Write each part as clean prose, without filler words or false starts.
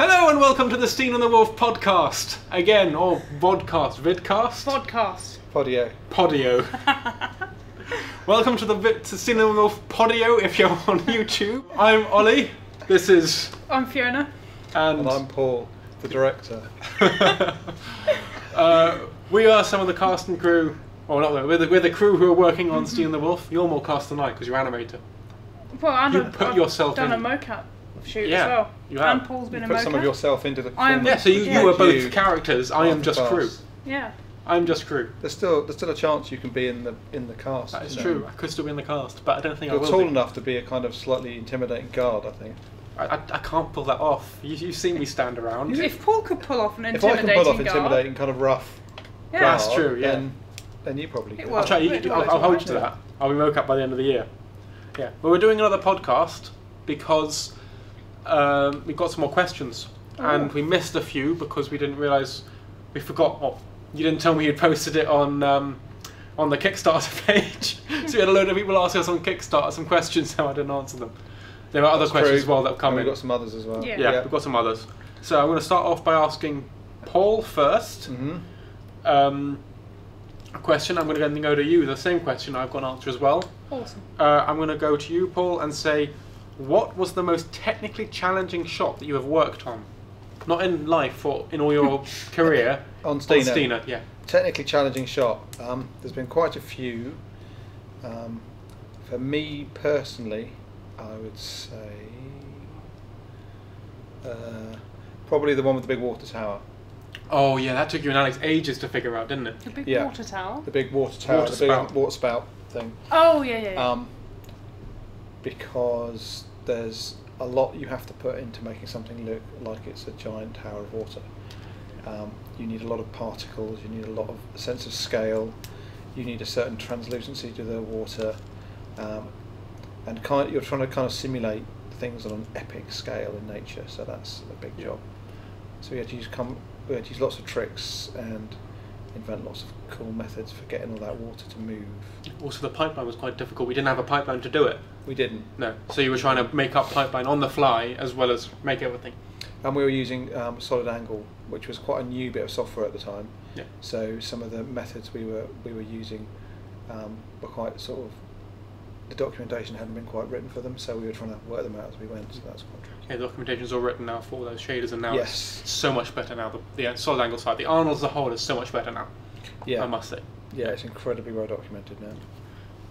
Hello and welcome to the Stina and the Wolf podcast. Again, or vodcast, vidcast? Podcast. Podio. Podio. Welcome to the Stina and the Wolf Podio if you're on YouTube. I'm Ollie. This is... I'm Fiona. And I'm Paul, the director. We are some of the cast and crew, or not, we're the crew who are working on Stina and the Wolf. You're more cast than I because you're animator. Well, and I've done a mocap shoot as well. You have. And Paul's been You a put mocap. some of yourself into the am- Yeah, so you are both characters. I am just cast. crew. Yeah. I'm just crew. There's still a chance you can be in the cast. That is you know. true. I could still be in the cast, but I don't think You're I will tall be. enough to be a kind of slightly intimidating guard, I think. I can't pull that off. You've seen me stand around. If Paul could pull off an If I intimidating can pull off guard, intimidating, kind of rough yeah. guard, That's true, yeah. then you probably It could. will. I'll try. I'll hold you to Yeah. that. I'll be mocap by the end of the year. Yeah, but we're doing another podcast because we've got some more questions, and we missed a few because we didn't realise we forgot. Well, you didn't tell me you'd posted it on the Kickstarter page, so we had a load of people asking us on Kickstarter some questions, so I didn't answer them. There are other questions as well that have come in. We've got some others as well. Yeah. We've got some others. So I'm going to start off by asking Paul first. Mm-hmm. A question. I'm going to then go to you. The same question. I've got an answer as well. Awesome. I'm going to go to you, Paul, and say, what was the most technically challenging shot that you have worked on? Not in life or in all your career. On Stina. On Stina, yeah. Technically challenging shot. There's been quite a few. For me personally, I would say probably the one with the big water tower. Oh yeah, that took you and Alex ages to figure out, didn't it? The big Yeah. water tower. The big water tower, Water the spout. big water spout thing. Oh yeah. Because there's a lot you have to put into making something look like it's a giant tower of water. You need a lot of particles, you need a lot of sense of scale, you need a certain translucency to the water, and you're trying to kind of simulate things on an epic scale in nature, so that's a big job. So we had to use lots of tricks and invent lots of cool methods for getting all that water to move. Also, the pipeline was quite difficult. We didn't have a pipeline to do it. We didn't. No. So you were trying to make up pipeline on the fly as well as make everything. And we were using solid angle, which was quite a new bit of software at the time. Yeah. So some of the methods we were using were quite sort of, the documentation hadn't been quite written for them, so we were trying to work them out as we went. So that's quite tricky. Yeah, the documentation's all written now for all those shaders, and now Yes. it's so much better now. The solid angle side, the Arnold as a whole is so much better now. Yeah. I must say. Yeah, it's incredibly well documented now.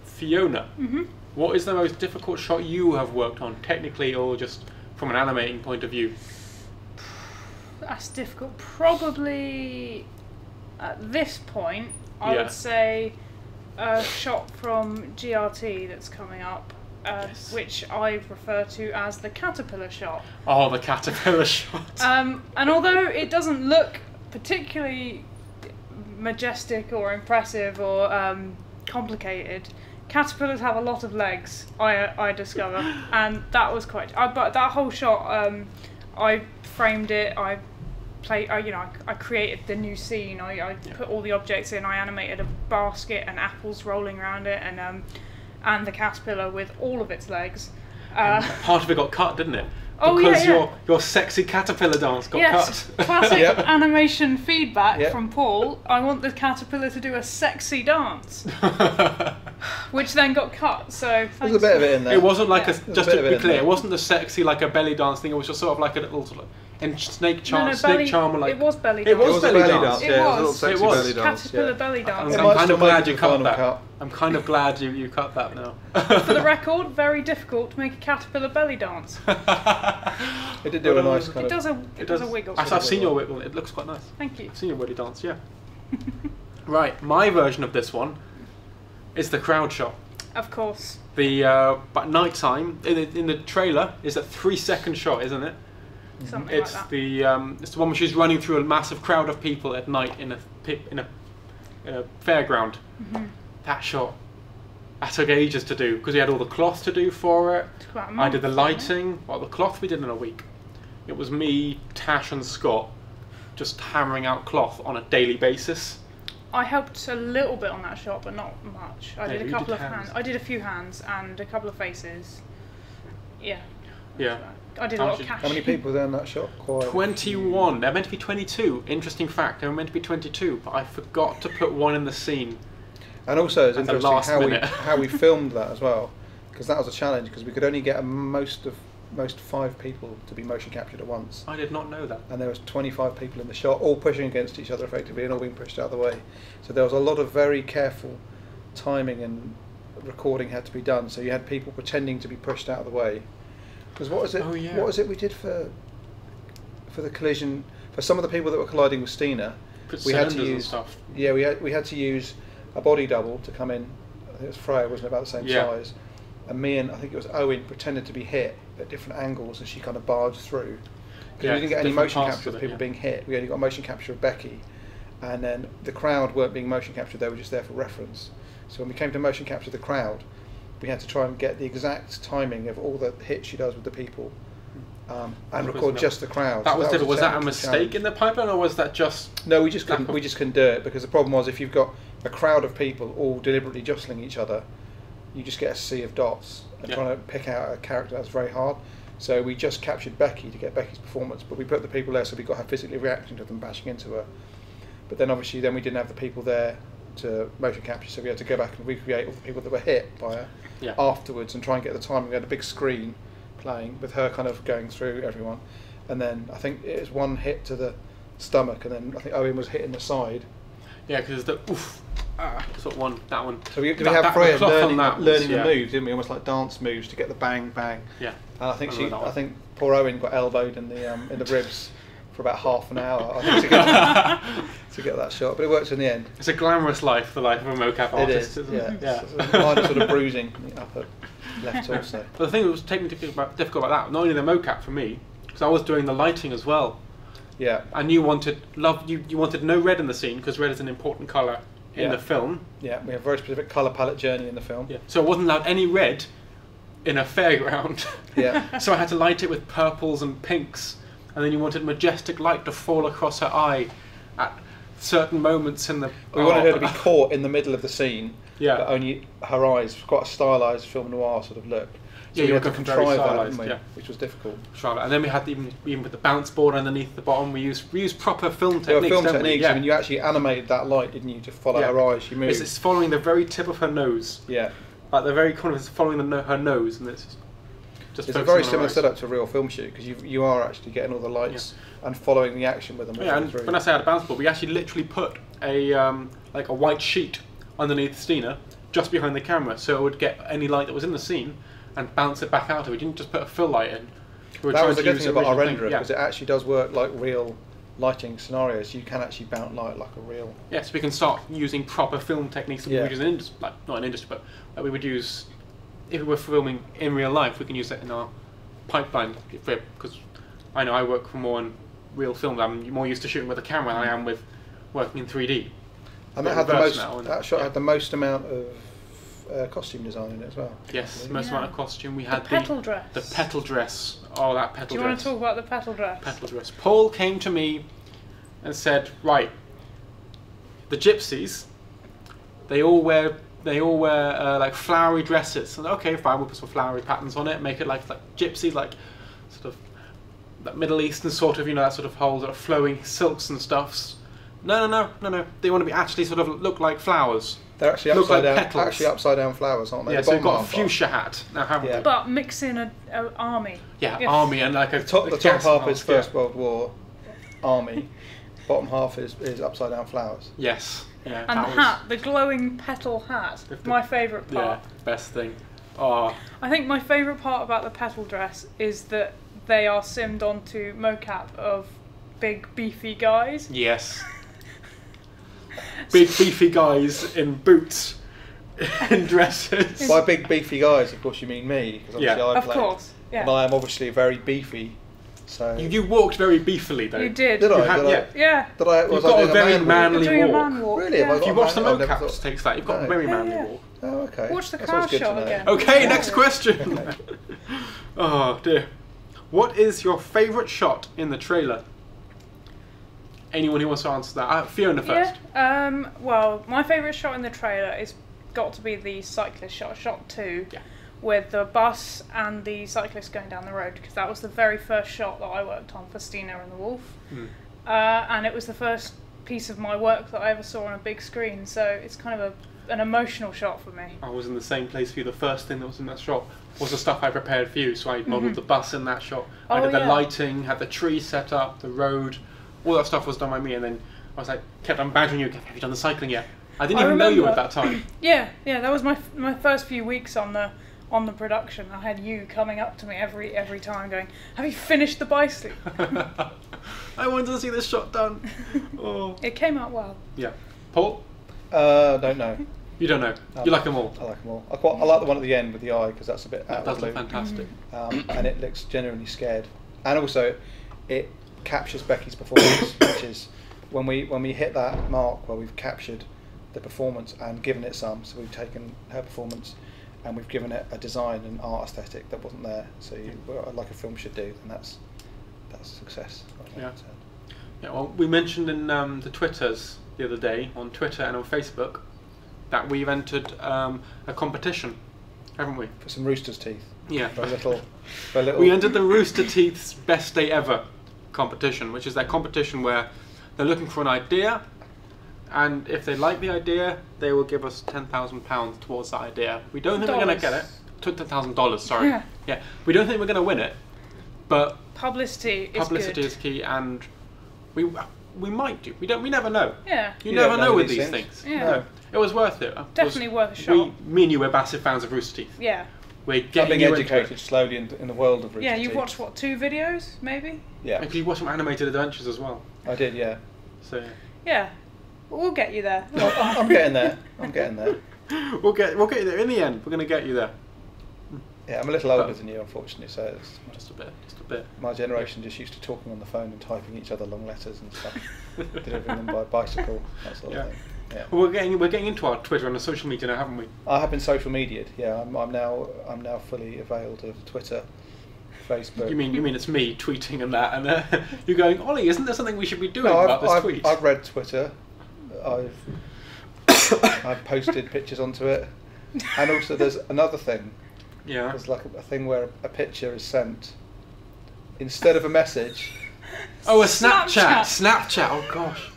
Fiona, Mm-hmm. what is the most difficult shot you have worked on, technically or just from an animating point of view? That's difficult. Probably at this point, I Yeah. would say a shot from GRT that's coming up, Yes. which I refer to as the caterpillar shot. Oh, the caterpillar shot. And although it doesn't look particularly majestic or impressive or complicated, caterpillars have a lot of legs, I discover, and that was quite. But that whole shot, I framed it. I created the new scene. I put all the objects in. I animated a basket and apples rolling around it, and the caterpillar with all of its legs. Part of it got cut, didn't it? Oh, because yeah. your sexy caterpillar dance got Yes, cut. classic Yep. animation feedback Yep. from Paul. I want the caterpillar to do a sexy dance, which then got cut. So There's a bit of it in there. It wasn't like Yeah. just a to bit of be it in clear, there. it wasn't the sexy like a belly dance thing. It was just sort of like a little sort of snake charm, belly, charmer like. it was belly It dance. was It was a belly belly dance. dance. It Yeah, it was a was. little sexy It was. belly dance. Caterpillar Yeah. belly I'm, dance. It I'm might kind still of make glad it you the cut final that. cut. I'm kind of glad you cut that now. For the record, very difficult to make a caterpillar belly dance. It did do a nice kind It of... does a wiggle. I've seen your wiggle. It looks quite nice. Thank you. I've seen your belly dance. Yeah. Right, my version of this one is the crowd shot. Of course. But night time in the trailer is a 3-second shot, isn't it? Something It's like that. it's the one where she's running through a massive crowd of people at night in a fairground. Mm-hmm. That shot, that took ages to do because we had all the cloth to do for it. It's about a I did the month, isn't it? lighting. Well, the cloth we did in a week. It was me, Tash, and Scott just hammering out cloth on a daily basis. I helped a little bit on that shot, but not much. I Yeah, did a you couple did of hands. hands. I did a few hands and a couple of faces. Yeah. Yeah. I did a How lot much of did- cash. How many people were there in that shot? Quite a 21. They're meant to be 22. Interesting fact. They were meant to be 22, but I forgot to put one in the scene. And also, it's At the interesting last minute. how we filmed that as well, because that was a challenge because we could only get most 5 people to be motion captured at once, I did not know that. and there was 25 people in the shot, all pushing against each other effectively, and all being pushed out of the way. So there was a lot of very careful timing and recording had to be done. So you had people pretending to be pushed out of the way. Because what was it? Oh, yeah. What was it we did for the collision? For some of the people that were colliding with Stina, Put we had to cylinders and use stuff. Yeah, we had to use a body double to come in. I think it was Freya, wasn't it, about the same Yeah. size? And me and I think it was Owen pretended to be hit at different angles, and she kind of barged through. Because Yeah, we didn't get any different motion parts capture of of it, people yeah. being hit. We only got motion capture of Becky, and then the crowd weren't being motion captured. They were just there for reference. So when we came to motion capture the crowd, we had to try and get the exact timing of all the hits she does with the people, and That was record not- just the crowd. That So was different. Was that a technical mistake challenge. in the pipeline, or was that just? No, we just lack couldn't. of- We just couldn't do it because the problem was if you've got a crowd of people all deliberately jostling each other, you just get a sea of dots. And Yeah. trying to pick out a character, that's very hard. So we just captured Becky to get Becky's performance, but we put the people there so we got her physically reacting to them bashing into her. But then obviously then we didn't have the people there to motion capture, so we had to go back and recreate all the people that were hit by her Yeah. afterwards and try and get the timing. We had a big screen playing with her kind of going through everyone, and then I think it was one hit to the stomach, and then I think Owen was hitting the side. Yeah, because the oof, sort of one, that one. So we That- had that- Freya the cloth on learning, that was- learning yeah. the moves, didn't we? Almost like dance moves to get the bang bang. Yeah. And I think I remember that one. I think poor Owen got elbowed in the ribs for about half an hour. I think to get that shot, but it worked in the end. It's a glamorous life, the life of a mocap It artist, is, isn't yeah. it? Yeah. It's a minor sort of bruising in the upper left torso. But the thing that was taking difficult about that, not only the mocap for me, because I was doing the lighting as well, Yeah, and you wanted you wanted no red in the scene because red is an important colour in Yeah. the film. yeah. We have a very specific colour palette journey in the film. Yeah. So I wasn't allowed any red in a fairground. Yeah. So I had to light it with purples and pinks, and then you wanted majestic light to fall across her eye at certain moments in the. We wanted her to be caught in the middle of the scene, Yeah. but only her eyes, quite a stylised film noir sort of look. So Yeah, we you had to were very contrive that, stylised, didn't we? yeah. Which was difficult. Charlotte. And then we had even with the bounce board underneath the bottom, we used proper film There were techniques. film don't we? techniques. Yeah. I mean, you actually animated that light, didn't you, to follow Yeah. her eyes? She moved. It's following the very tip of her nose, Yeah. like the very corner is following her nose, and it's just. It's a focusing very on her similar eyes. setup to a real film shoot because you are actually getting all the lights and following the action with them. all Yeah, the way and through. when I say I had a bounce board, we actually literally put a like a white sheet underneath Stina, just behind the camera, so it would get any light that was in the scene and bounce it back out. We didn't just put a fill light in. We were That trying was the to good use thing about our original renderer thing. because it actually does work like real lighting scenarios. You can actually bounce light like a real. Yeah, so we can start using proper film techniques that we Yeah. would use in industry, like not in industry, but that we would use if we were filming in real life. We can use that in our pipeline because I know I work for more in real films. I'm more used to shooting with a camera than I am with working in 3D. And Bit that had the reverse most. now, and- That shot yeah. had the most amount of costume design in it as well. Yes, actually. most Yeah. amount of costume. We The had petal dress. the petal dress. Oh, that petal Do you dress. want to talk about the petal dress? Petal dress. Paul came to me and said, "Right, the gypsies, they all wear like flowery dresses." And okay, fine, we'll put some flowery patterns on it, make it like gypsies, like sort of that Middle Eastern sort of, that sort of whole sort of flowing silks and stuffs. No. They want to be actually sort of look like flowers. They're actually Look upside like down. petals. Actually upside down flowers, aren't they? Yeah, The so we've bottom got a half are. fuchsia hat now, haven't Yeah. we? But mix in an army. Yeah, Yeah. army and like a The top gas half is mask, First yeah. World War army. Bottom half is upside down flowers. Yes. Yeah. And that the was- hat, the glowing petal hat, If the- my favourite Yeah, part. best thing. Oh, I think my favourite part about the petal dress is that they are simmed onto mocap of big beefy guys. yes. Big beefy guys in boots, in dresses. By big beefy guys, of course, you mean me, because obviously Yeah. I Of played, course, yeah. and I am obviously very beefy. So You walked very beefily though. You did. did I? You had- Did I? yeah. Yeah. Did I? You've Was got I a doing very man walk? manly You're doing a walk. man walk. Really? Have I Yeah. got If you a watch the man- I've never mocap thought- takes that, you've got a No. very Yeah, manly yeah. walk. Oh, okay. Watch the That's car always good to shot know. again. Okay, Yeah. next question. Okay. Oh dear. What is your favourite shot in the trailer? Anyone who wants to answer that? Fiona first. Yeah. Well, my favourite shot in the trailer is got to be the cyclist shot, shot 2, Yeah. with the bus and the cyclist going down the road, because that was the very first shot that I worked on for Stina and the Wolf. And it was the first piece of my work that I ever saw on a big screen, so it's kind of an emotional shot for me. I was in the same place for you. The first thing that was in that shot was the stuff I prepared for you, so I modelled the bus in that shot. I did the lighting, had the tree set up, the road, all that stuff was done by me, and then I was like, kept on badgering you, have you done the cycling yet? I didn't even know you at that time. Yeah, that was my first few weeks on the production. I had you coming up to me every time going, have you finished the bicycle? I wanted to see this shot done. Oh. It came out well. Yeah. Paul? Don't know. You don't know. You like them all? I like them all. I like the one at the end with the eye, because that's a bit out That of the does look fantastic. and it looks genuinely scared. And also, it captures Becky's performance, which is when we hit that mark where we've captured the performance and given it some. So we've taken her performance and we've given it a design and art aesthetic that wasn't there. So like a film should do, and that's a success. Yeah. Yeah. Well, we mentioned in the Twitters the other day, on Twitter and on Facebook, that we've entered a competition, haven't we? For some rooster's teeth. Yeah. For a little. We entered the Rooster Teeth's Best Day Ever competition, which is their competition where they're looking for an idea, and if they like the idea, they will give us £10,000 towards that idea. We don't think we're going to get it. $10,000, sorry. Yeah. We don't think we're going to win it, but publicity is key, and we might do. We never know. Yeah. You never know with these things. Yeah. No. It was worth it. Definitely worth a shot. Me and you were massive fans of Rooster Teeth. Yeah. We're getting being educated slowly in the world of Rooster Teeth. Yeah, you've watched what, 2 videos maybe? Yeah. Because you watched some animated adventures as well. I did, yeah. So. Yeah. We'll get you there. I'm getting there. I'm getting there. We'll get you there in the end. We're going to get you there. Yeah, I'm a little older than you, unfortunately. So it's just a bit. My generation just used to talking on the phone and typing each other long letters and stuff, delivering them by bicycle, that sort of thing. Yeah. Well, we're getting into our Twitter and our social media now, haven't we? I have been social media'd. Yeah, I'm now fully availed of Twitter, Facebook. You mean it's me tweeting and that, and you're going, Ollie, isn't there something we should be doing about this tweet? I've read Twitter. I've posted pictures onto it, and also there's another thing. Yeah. There's like a thing where a picture is sent instead of a message. Oh, a Snapchat! Oh gosh.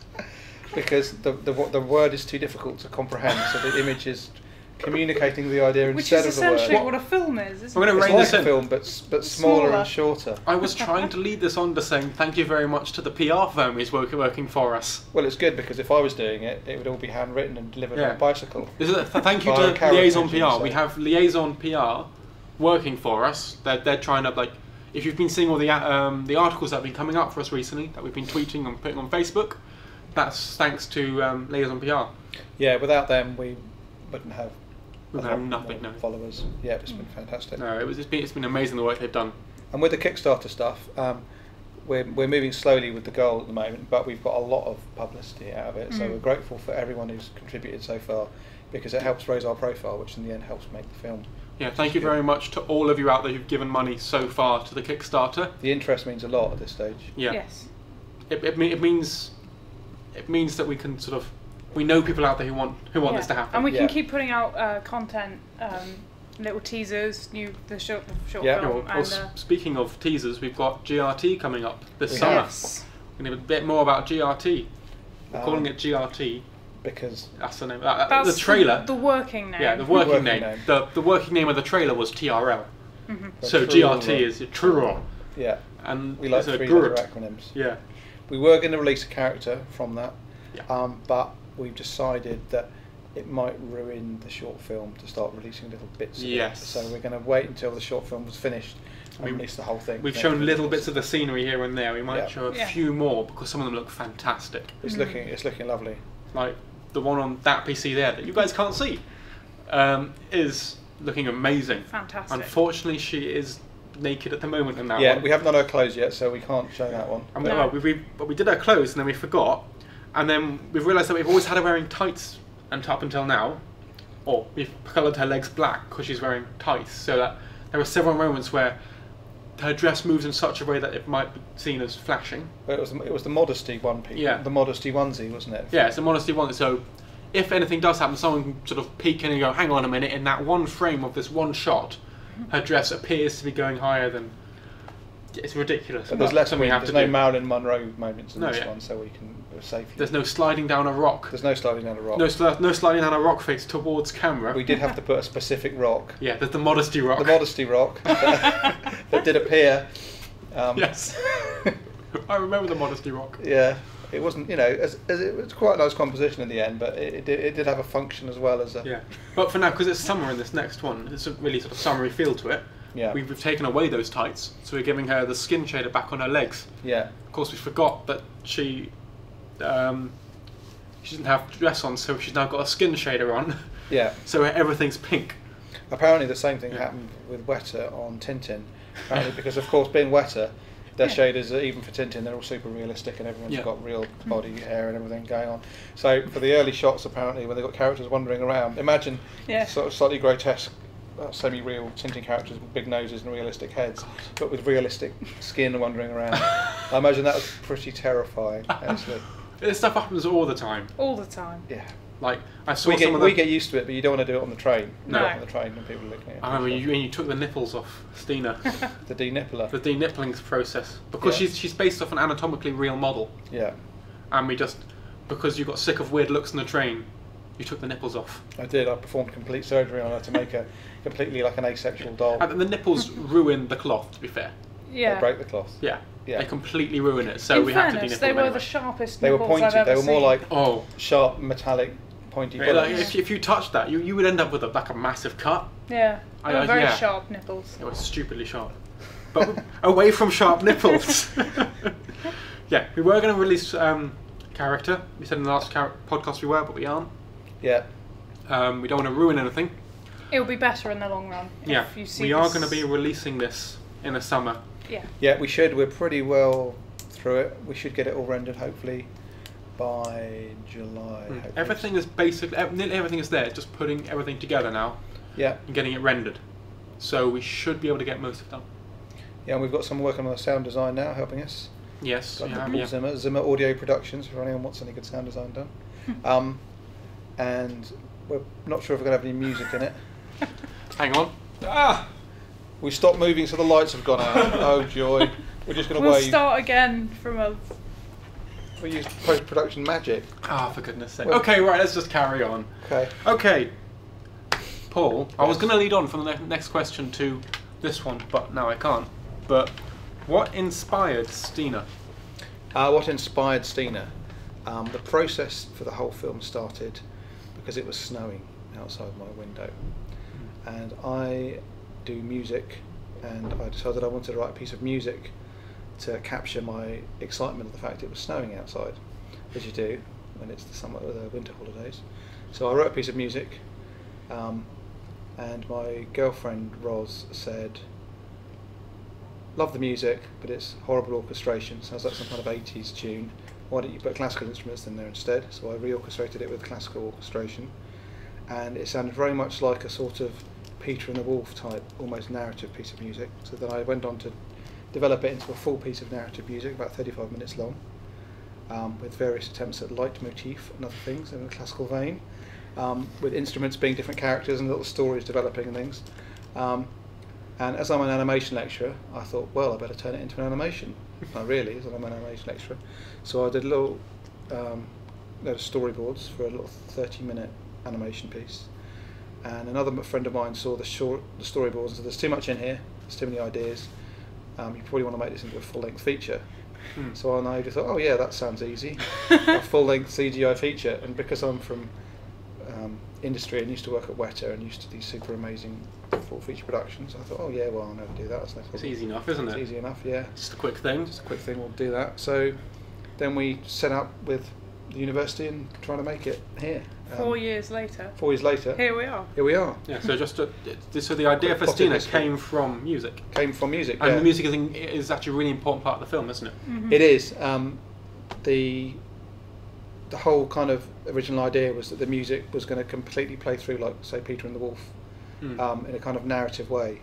Because the word is too difficult to comprehend, so the image is communicating the idea instead of the word. Which is essentially what a film is, isn't it? It's like a film, but smaller and shorter. I was trying to lead this on to saying thank you very much to the PR firm who's working for us. Well, it's good, because if I was doing it, it would all be handwritten and delivered on a bicycle. Thank you to Liaison PR. We have Liaison PR working for us. They're trying to, like, if you've been seeing all the articles that have been coming up for us recently, that we've been tweeting and putting on Facebook, that's thanks to Liaison PR. Yeah, without them we wouldn't have. We've had nothing, no. Followers. Yeah, it's been fantastic. No, it's been amazing the work they've done. And with the Kickstarter stuff, we're moving slowly with the goal at the moment, but we've got a lot of publicity out of it. So we're grateful for everyone who's contributed so far, because it helps raise our profile, which in the end helps make the film. Yeah, thank you very much to all of you out there who've given money so far to the Kickstarter. The interest means a lot at this stage. Yeah. Yes. It means that we can sort of. We know people out there who want this to happen, and we can keep putting out content, little teasers, the short film. Well, speaking of teasers, we've got GRT coming up this summer. Yes. We're going to have a bit more about GRT. We're calling it GRT because that's the name. That's the trailer. The working name. Yeah, the working name. The working name of the trailer was TRL. So GRT is TRL. Yeah. And we like 3-letter acronyms. Yeah. We were going to release a character from that, yeah. But we've decided that it might ruin the short film to start releasing little bits of it. So we're going to wait until the short film was finished and release the whole thing. We've shown little bits of the scenery here and there. We might show a few more, because some of them look fantastic. It's looking lovely. Like the one on that PC there that you guys can't see is looking amazing. Fantastic. Unfortunately, she is naked at the moment in that one. Yeah, we haven't done her clothes yet, so we can't show that one. But we did her clothes and then we forgot. And then we've realised that we've always had her wearing tights up until now. Or we've coloured her legs black because she's wearing tights. So that there were several moments where her dress moves in such a way that it might be seen as flashing. But it was the modesty one piece. Yeah. The modesty onesie, wasn't it? Yeah, it's the modesty onesie. So if anything does happen, someone can sort of peek in and go, hang on a minute, in that one frame of this one shot, her dress appears to be going higher than. It's ridiculous. But there's less. Something we have there's to no do. Marilyn Monroe moments in No, this yeah. one, so we can safely. There's no sliding down a rock. There's no sliding down a rock. No sliding down a rock face towards camera. We did have to put a specific rock. Yeah, there's the modesty rock. The modesty rock that did appear. Yes. I remember the modesty rock. Yeah, it wasn't, as it was quite a nice composition in the end, but it did have a function as well as a. Yeah, but for now, because it's summer in this next one, it's a really sort of summery feel to it. Yeah. We've taken away those tights, so we're giving her the skin shader back on her legs. Yeah. Of course, we forgot that she didn't have dress on, so she's now got a skin shader on. Yeah. So everything's pink. Apparently, the same thing happened with Weta on Tintin. Apparently, because of course, being Weta, their shaders, even for Tintin, they're all super realistic, and everyone's got real body hair and everything going on. So for the early shots, apparently, when they got characters wandering around, imagine sort of slightly grotesque, semi-real Tintin characters with big noses and realistic heads, but with realistic skin wandering around. I imagine that was pretty terrifying, actually. This stuff happens all the time. All the time. Yeah. Like I saw we get used to it, but you don't want to do it on the train. No. On the train when people are looking at it. I remember when you took the nipples off Stina. The denippler. The denippling process, because she's based off an anatomically real model. Yeah. And because you got sick of weird looks on the train, you took the nipples off. I did. I performed complete surgery on her to make her completely like an asexual doll. And the nipples ruin the cloth, to be fair. Yeah. They break the cloth. Yeah. Yeah. They completely ruin it. So In we fairness, have to denipple they them were anyway. the sharpest They were nipples pointed. I've ever They were more seen. like sharp, metallic, pointy bullets. If you touched that, you would end up with a massive cut. Yeah. They were very yeah. sharp nipples. It was stupidly sharp. But away from sharp nipples. Yeah, we were going to release character. We said in the last podcast we were, but we aren't. Yeah. We don't want to ruin anything. It'll be better in the long run. Yeah, If you see we are going to be releasing this in the summer. Yeah. Yeah, we should. We're pretty well through it. We should get it all rendered, hopefully, by July. Hopefully. Everything is basically, nearly everything is there. It's just putting everything together now. Yeah. And getting it rendered. So we should be able to get most of it done. Yeah, and we've got someone working on the sound design now, helping us. Yes. Zimmer Audio Productions, for anyone who wants any good sound design done. And we're not sure if we're going to have any music in it. Hang on. We stopped moving, so the lights have gone out. Oh joy! We're just going to We'll wave. start again from a. We use post-production magic. For goodness sake. Well- Okay, right. Let's just carry on. Okay. Okay. Paul, I was going to lead on from the next question to this one, but now I can't. But what inspired Stina? What inspired Stina? The process for the whole film started because it was snowing outside my window, and I do music, and I decided I wanted to write a piece of music to capture my excitement of the fact it was snowing outside, as you do when it's the winter holidays. So I wrote a piece of music, and my girlfriend Roz said, "Love the music, but it's horrible orchestration. Sounds like some kind of 80s tune. Why don't you put classical instruments in there instead?" So I reorchestrated it with classical orchestration, and it sounded very much like a sort of Peter and the Wolf type, almost narrative piece of music. So then I went on to develop it into a full piece of narrative music, about 35 minutes long, with various attempts at leitmotif and other things in a classical vein, with instruments being different characters and little stories developing and things. And as I'm an animation lecturer, I thought, well, I better turn it into an animation. Not really, as I'm an animation lecturer. So I did a little load of storyboards for a little 30-minute animation piece. And another friend of mine saw the storyboards and said, "There's too much in here. There's too many ideas. You probably want to make this into a full-length feature." So I just thought, oh yeah, that sounds easy. A full-length CGI feature. And because I'm from industry and used to work at Weta and used to these super amazing full feature productions, I thought, oh yeah, well, I'll never do that. That's no problem. It's easy enough, isn't it? It's easy enough, yeah. Just a quick thing. Just a quick thing, we'll do that. So then we set up with the university and trying to make it here. 4 years later. 4 years later. Here we are. Here we are. Yeah. So so the idea for Stina came from music. Came from music, And yeah. the music is actually a really important part of the film, isn't it? Mm-hmm. It is. The whole kind of original idea was that the music was going to completely play through, like, say, Peter and the Wolf, in a kind of narrative way,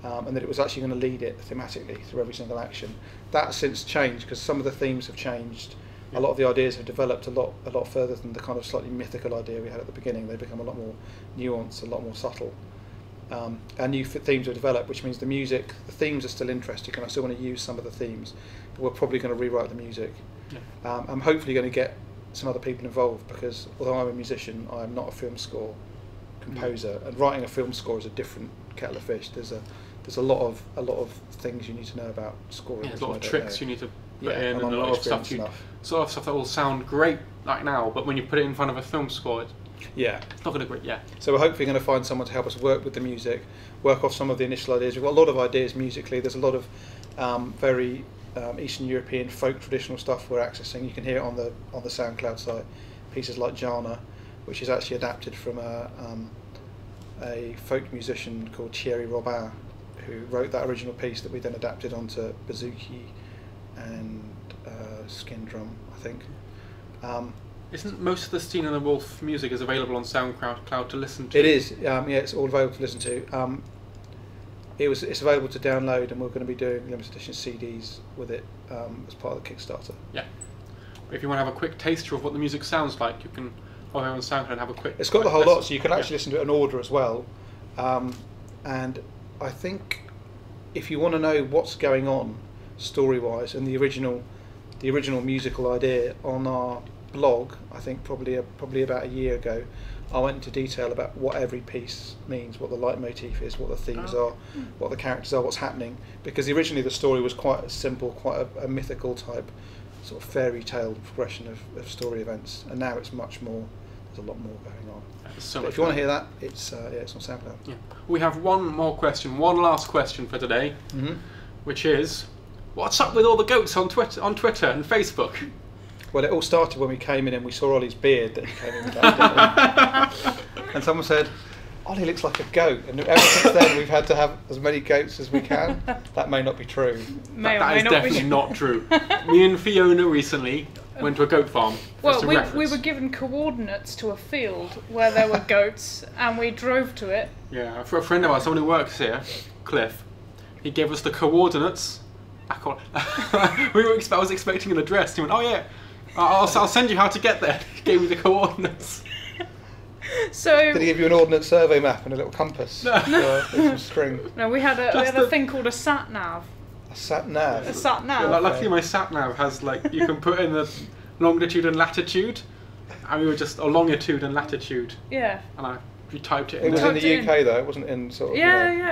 and that it was actually going to lead it thematically through every single action. That's since changed because some of the themes have changed. A lot of the ideas have developed a lot further than the kind of slightly mythical idea we had at the beginning. They become a lot more nuanced, a lot more subtle. and new themes are developed, which means the themes are still interesting, and I still want to use some of the themes, but we're probably going to rewrite the music. Yeah. I'm hopefully going to get some other people involved, because although I'm a musician, I'm not a film score composer, and writing a film score is a different kettle of fish. There's a lot of things you need to know about scoring. Yeah, there's a lot of tricks you need to put in, and I'm a lot of stuff that will sound great like now, but when you put it in front of a film score, it's not going to great. Yeah. So we're hopefully going to find someone to help us work with the music, work off some of the initial ideas. We've got a lot of ideas musically. There's a lot of very Eastern European folk traditional stuff we're accessing. You can hear it on the SoundCloud site. Pieces like Jana, which is actually adapted from a folk musician called Thierry Robin, who wrote that original piece that we then adapted onto bouzouki and skin drum, I think. Isn't most of the Stina and the Wolf music is available on SoundCloud to listen to? It is, it's all available to listen to. It's available to download, and we're going to be doing limited edition CDs with it as part of the Kickstarter. Yeah. If you want to have a quick taster of what the music sounds like, you can go on SoundCloud and have a quick. It's got the whole lot, so you can actually listen to it in order as well. And I think if you want to know what's going on story-wise and the original musical idea, on our blog, I think probably about a year ago, I went into detail about what every piece means, what the leitmotif is, what the themes are, what the characters are, what's happening. Because originally the story was quite simple, quite a mythical type, sort of fairy tale progression of story events, and now it's much more. There's a lot more going on. So if you want to hear that, it's on SoundCloud. Yeah. We have one last question for today, which is, what's up with all the goats on Twitter and Facebook? Well, it all started when we came in and we saw Ollie's beard that he came in with that, didn't we? And someone said, Ollie looks like a goat, and ever since then we've had to have as many goats as we can. That may not be true. That is definitely not true. Me and Fiona recently went to a goat farm. Well, we were given coordinates to a field where there were goats, and we drove to it. Yeah, for a friend of ours, someone who works here, Cliff, he gave us the coordinates. I was expecting an address. He went, "Oh yeah, I'll send you how to get there." He gave me the coordinates. So did he give you an ordnance survey map and a little compass? No. Some string. No, we had a thing called a sat nav. A sat nav. A sat nav. Yeah, luckily, my sat nav has you can put in the longitude and latitude, and we were just longitude and latitude. Yeah. And we typed it in. It was in the UK though. It wasn't in sort of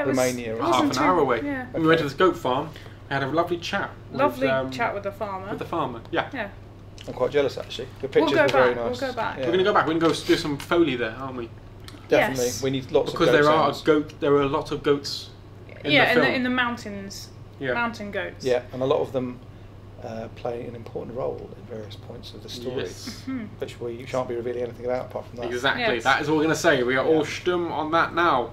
Romania. It was half an hour away. Yeah. And we went to this goat farm. We had a lovely chat. Chat with the farmer. With the farmer, yeah. Yeah. I'm quite jealous actually. The pictures were very nice. We'll go back. Yeah. We're going to go back. We're going to go do some Foley there, aren't we? Definitely. Yes. We need lots because of goat there are lots of goats in the film. in in the mountains. Yeah. Mountain goats. Yeah, and a lot of them play an important role in various points of the story, yes. Which we shan't be revealing anything about apart from that. Exactly. Yes. That is what we're going to say. We are all stum on that now.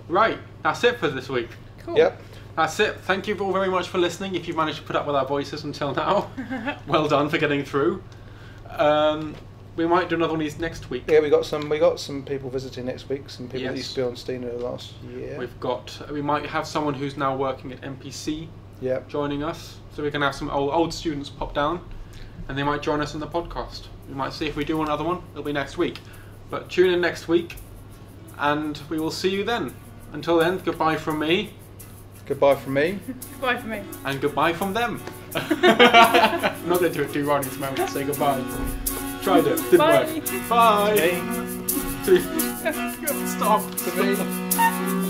Right. That's it for this week. Cool. Yep. That's it. Thank you all very much for listening. If you've managed to put up with our voices until now, well done for getting through. We might do another one of these next week. Yeah, we got some people visiting next week. Some people that used to be on Stina last year. We might have someone who's now working at MPC joining us, so we can have some old students pop down, and they might join us on the podcast. We might see if we do another one. It'll be next week, but tune in next week, and we will see you then. Until then, goodbye from me. Goodbye from me. Goodbye from me. And goodbye from them. I'm not going to do it too wrong this moment. Say goodbye. Tried it. Didn't work. Bye. Hey. Stop. To me.